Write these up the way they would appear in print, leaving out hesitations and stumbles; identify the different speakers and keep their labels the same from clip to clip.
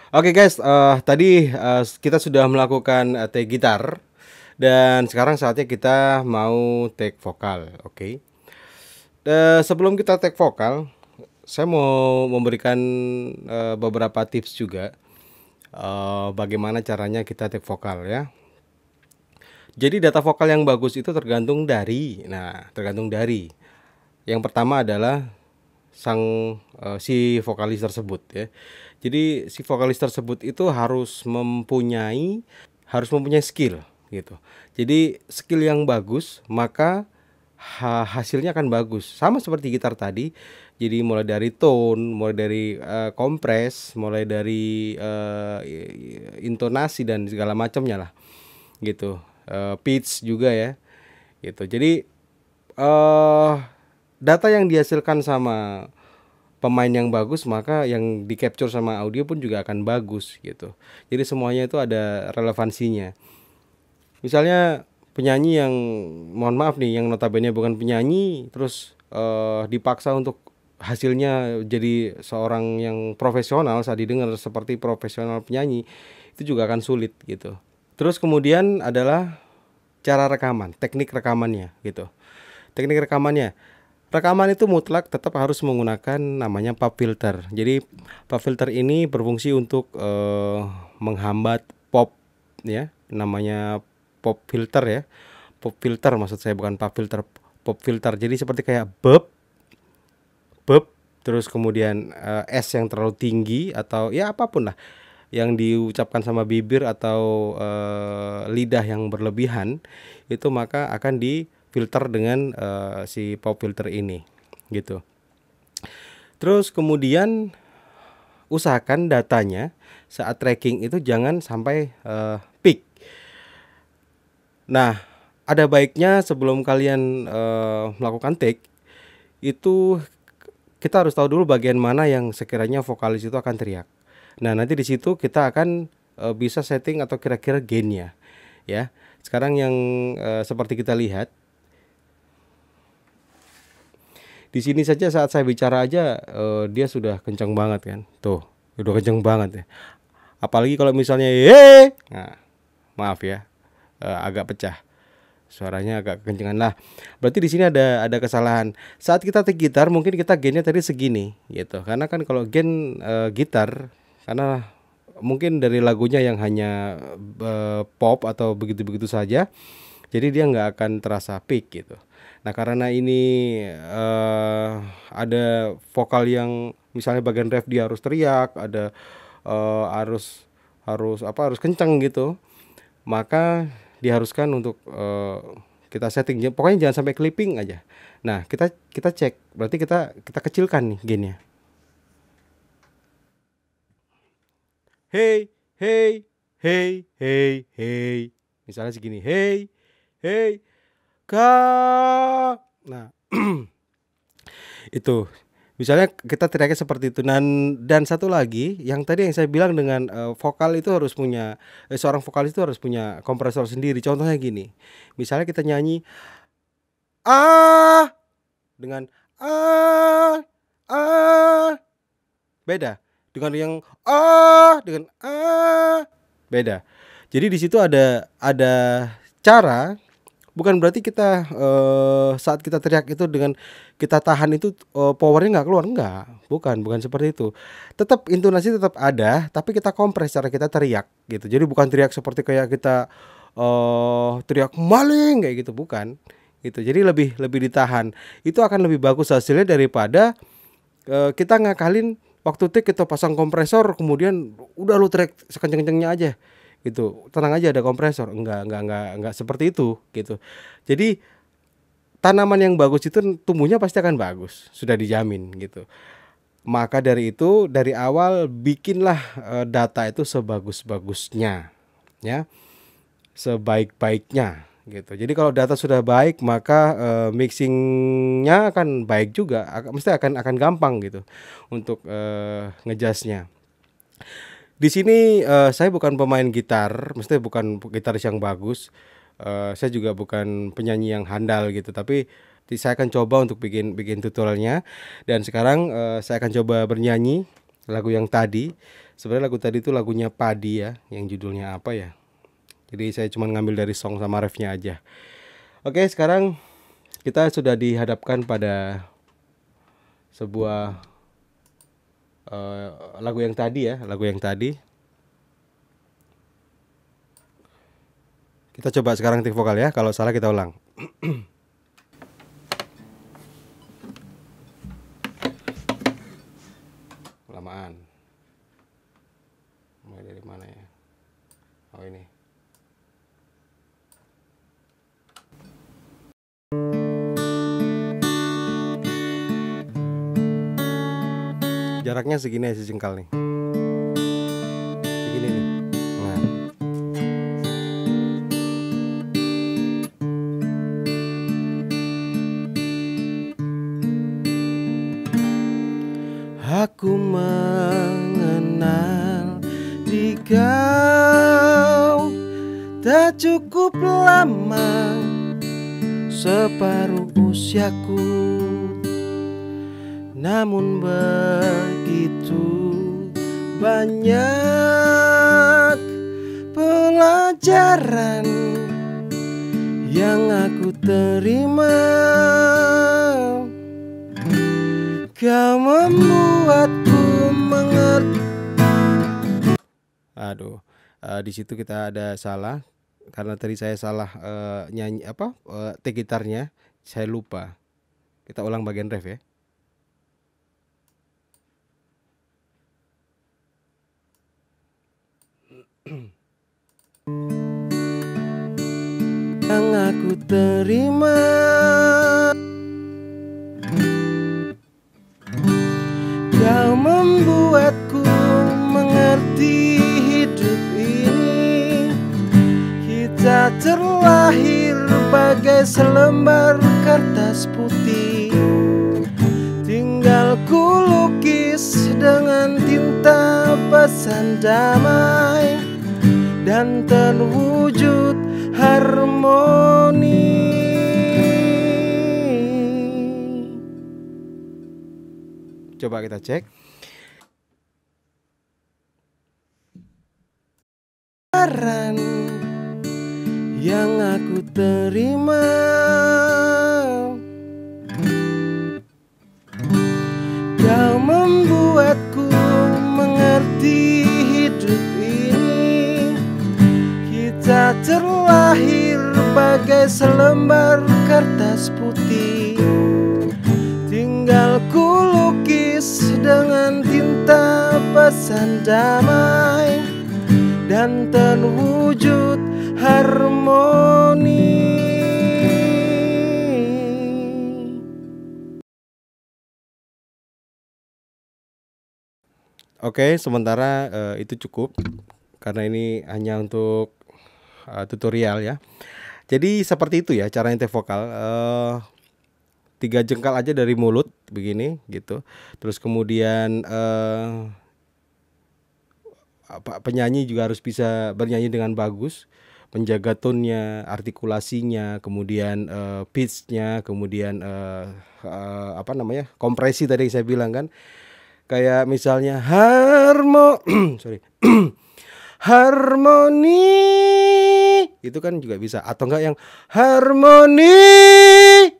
Speaker 1: Oke guys, tadi kita sudah melakukan take gitar dan sekarang saatnya kita mau take vokal. Oke. Sebelum kita take vokal, saya mau memberikan beberapa tips juga bagaimana caranya kita take vokal ya. Jadi data vokal yang bagus itu tergantung dari. Yang pertama adalah si vokalis tersebut ya. Jadi si vokalis tersebut itu harus mempunyai skill gitu. Jadi skill yang bagus maka hasilnya akan bagus. Sama seperti gitar tadi. Jadi mulai dari tone, mulai dari kompres, mulai dari intonasi dan segala macamnya lah gitu. Pitch juga ya gitu. Jadi eh data yang dihasilkan sama pemain yang bagus, maka yang di capture sama audio pun juga akan bagus gitu. Jadi semuanya itu ada relevansinya. Misalnya penyanyi yang mohon maaf nih, yang notabene bukan penyanyi, terus dipaksa untuk hasilnya jadi seorang yang profesional saat didengar seperti profesional penyanyi, itu juga akan sulit gitu. Terus kemudian adalah cara rekaman, teknik rekamannya gitu. Teknik rekamannya. Rekaman itu mutlak tetap harus menggunakan namanya pop filter. Jadi pop filter ini berfungsi untuk menghambat pop ya, namanya pop filter ya. Pop filter maksud saya, bukan pop filter, pop filter. Jadi seperti kayak beb, terus kemudian S yang terlalu tinggi atau ya apapun lah yang diucapkan sama bibir atau lidah yang berlebihan, itu maka akan difilter dengan si pop filter ini gitu. Terus kemudian usahakan datanya saat tracking itu jangan sampai peak. Nah, ada baiknya sebelum kalian melakukan take itu kita harus tahu dulu bagian mana yang sekiranya vokalis itu akan teriak. Nah, nanti di situ kita akan bisa setting atau kira-kira gainnya ya. Sekarang yang seperti kita lihat di sini saja, saat saya bicara aja dia sudah kencang banget kan. Tuh, udah kencang banget ya. Apalagi kalau misalnya nah, maaf ya, agak pecah. Suaranya agak kencengan lah. Berarti di sini ada kesalahan. Saat kita take gitar mungkin kita gainnya tadi segini gitu. Karena kan kalau gain gitar, karena mungkin dari lagunya yang hanya pop atau begitu-begitu saja, jadi dia nggak akan terasa peak gitu. Nah, karena ini ada vokal yang misalnya bagian ref dia harus teriak, ada harus harus kencang gitu, maka diharuskan untuk kita setting. Pokoknya jangan sampai clipping aja. Nah, kita kita cek, berarti kita kecilkan nih gainnya. Hey, hey, hey, hey, hey. Misalnya segini, hey, hey, ka. Nah, itu. Misalnya kita teriaknya seperti itu. Dan satu lagi, yang tadi yang saya bilang dengan vokal itu harus punya seorang vokalis itu harus punya kompresor sendiri. Contohnya gini. Misalnya kita nyanyi ah dengan ah ah, beda dengan yang dengan beda. Jadi di situ ada cara. Bukan berarti kita saat kita teriak itu dengan kita tahan itu powernya nggak keluar, enggak, bukan seperti itu. Tetap intonasi tetap ada, tapi kita kompres cara kita teriak gitu. Jadi bukan teriak seperti kayak kita teriak maling kayak gitu, bukan gitu. Jadi lebih lebih ditahan. Itu akan lebih bagus hasilnya daripada kita ngakalin waktu take kita pasang kompresor kemudian udah lu teriak sekenceng-kencengnya aja gitu. Tenang aja ada kompresor. Enggak seperti itu gitu. Jadi tanaman yang bagus itu tumbuhnya pasti akan bagus, sudah dijamin gitu. Maka dari itu dari awal bikinlah data itu sebagus-bagusnya ya, sebaik-baiknya gitu. Jadi kalau data sudah baik maka mixingnya akan baik juga, mesti akan gampang gitu untuk ngejasnya. Di sini saya bukan pemain gitar, maksudnya bukan gitaris yang bagus. Saya juga bukan penyanyi yang handal gitu, tapi saya akan coba untuk bikin bikin tutorialnya. Dan sekarang saya akan coba bernyanyi lagu yang tadi. Sebenarnya lagu tadi itu lagunya Padi ya, yang judulnya apa ya. Jadi saya cuma ngambil dari song sama refnya aja. Oke, sekarang kita sudah dihadapkan pada sebuah lagu yang tadi ya, lagu yang tadi. Kita coba sekarang tik vokal ya, kalau salah kita ulang. Lamaan. Mulai dari mana ya? Oh ini. Jaraknya segini ya, sejengkal nih. Segini nih. Nah. Aku mengenal di kau tak cukup lama, separuh usiaku. Namun begitu banyak pelajaran yang aku terima. Kau membuatku mengerti. Aduh, di situ kita ada salah karena tadi saya salah nyanyi apa take gitarnya, saya lupa. Kita ulang bagian ref ya. Yang aku terima, kau membuatku mengerti hidup ini. Kita terlahir bagai selembar kertas putih, tinggal ku lukis dengan tinta pesan damai dan terwujud harmoni. Coba kita cek. Saran yang aku terima, kau membuatku mengerti hidup ini. Kita terlahir bagai selembar kertas putih, tinggal ku lukis dengan tinta pesan damai dan terwujud harmoni. Oke, sementara itu cukup karena ini hanya untuk tutorial ya. Jadi seperti itu ya cara take vokal. 3 jengkal aja dari mulut begini gitu. Terus kemudian penyanyi juga harus bisa bernyanyi dengan bagus, menjaga tone-nya, artikulasinya, kemudian pitch-nya, kemudian apa namanya, kompresi tadi saya bilang kan. Kayak misalnya sorry. Harmoni itu kan juga bisa, atau enggak yang harmoni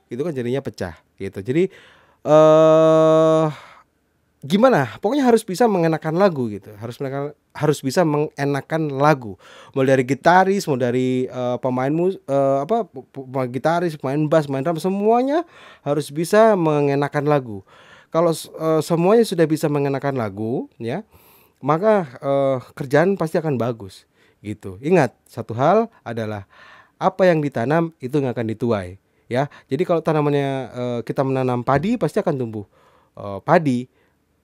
Speaker 1: itu kan jadinya pecah gitu. Jadi gimana? Pokoknya harus bisa mengenakan lagu gitu. Harus bisa mengenakan lagu. Mulai dari gitaris, mulai dari pemain gitaris, pemain bass, pemain drum, semuanya harus bisa mengenakan lagu. Kalau semuanya sudah bisa mengenakan lagu ya, maka kerjaan pasti akan bagus gitu. Ingat, satu hal adalah apa yang ditanam itu yang akan dituai ya. Jadi kalau tanamannya kita menanam padi, pasti akan tumbuh padi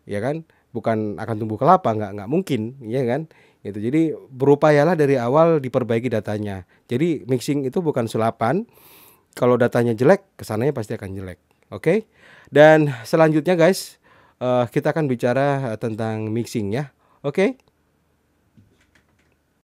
Speaker 1: ya kan, bukan akan tumbuh kelapa, nggak mungkin ya kan gitu. Jadi berupayalah dari awal diperbaiki datanya. Jadi mixing itu bukan sulapan. Kalau datanya jelek, kesananya pasti akan jelek. Oke. Dan selanjutnya guys, kita akan bicara tentang mixing ya. Oke.